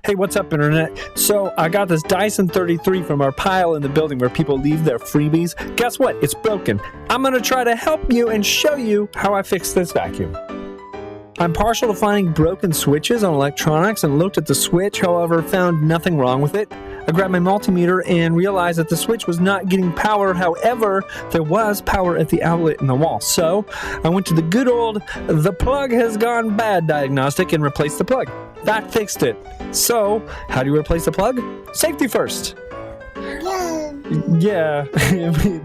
Hey, what's up, Internet? So I got this Dyson 33 from our pile in the building where people leave their freebies. Guess what? It's broken. I'm going to try to help you and show you how I fixed this vacuum. I'm partial to finding broken switches on electronics and looked at the switch, however, found nothing wrong with it. I grabbed my multimeter and realized that the switch was not getting power. However, there was power at the outlet in the wall. So I went to the good old "the plug has gone bad" diagnostic and replaced the plug. That fixed it. So how do you replace the plug? Safety first. Yeah,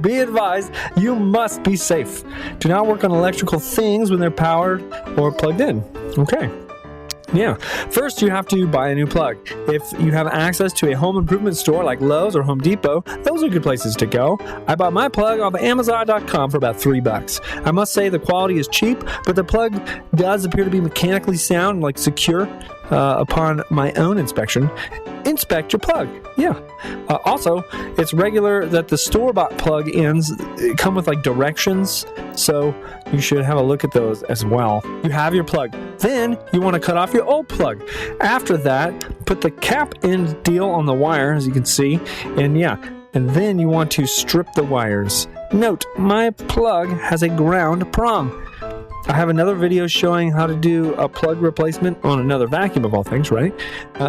be advised, you must be safe. Do not work on electrical things when they're powered or plugged in. Okay. Yeah. First, you have to buy a new plug. If you have access to a home improvement store like Lowe's or Home Depot, those are good places to go. I bought my plug off Amazon.com for about $3. I must say the quality is cheap, but the plug does appear to be mechanically sound, like secure. Upon my own inspection, inspect your plug. Yeah. Also, it's regular that the store-bought plug-ins come with like directions, so you should have a look at those as well. You have your plug. Then you want to cut off your old plug. After that, put the cap end deal on the wire, as you can see, and then you want to strip the wires. Note, my plug has a ground prong. I have another video showing how to do a plug replacement on another vacuum of all things, right?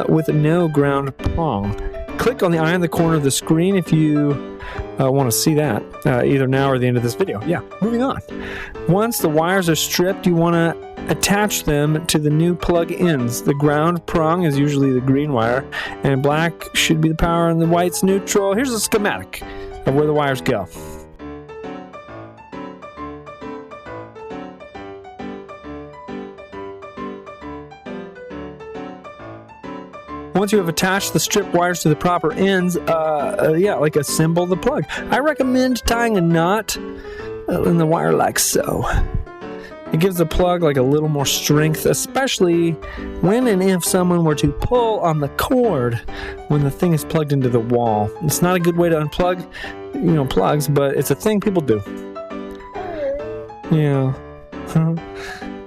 With no ground prong. Click on the eye in the corner of the screen if you want to see that, either now or the end of this video. Yeah, moving on. Once the wires are stripped, you want to attach them to the new plug ends. The ground prong is usually the green wire, and black should be the power and the white's neutral. Here's a schematic of where the wires go. Once you have attached the stripped wires to the proper ends, like assemble the plug. I recommend tying a knot in the wire like so. It gives the plug like a little more strength, especially when and if someone were to pull on the cord when the thing is plugged into the wall. It's not a good way to unplug, plugs, but it's a thing people do. Yeah.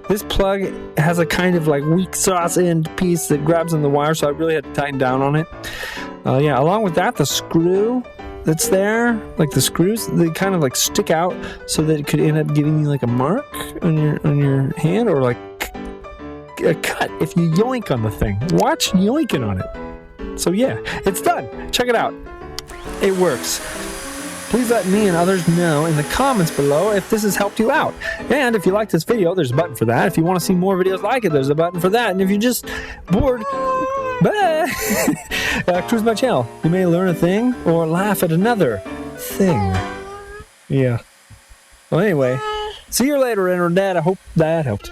This plug has a kind of like weak sauce end piece that grabs on the wire, so I really had to tighten down on it. Along with that, the screw that's there, like the screws, they kind of like stick out so that it could end up giving you like a mark on your hand, or like a cut if you yoink on the thing. Watch yoinking on it. So yeah, it's done. Check it out. It works. Please let me and others know in the comments below if this has helped you out. And if you like this video, there's a button for that. If you want to see more videos like it, there's a button for that. And if you're just bored, cruise my channel. You may learn a thing or laugh at another thing. Yeah. Well, anyway, see you later, Internet. I hope that helped.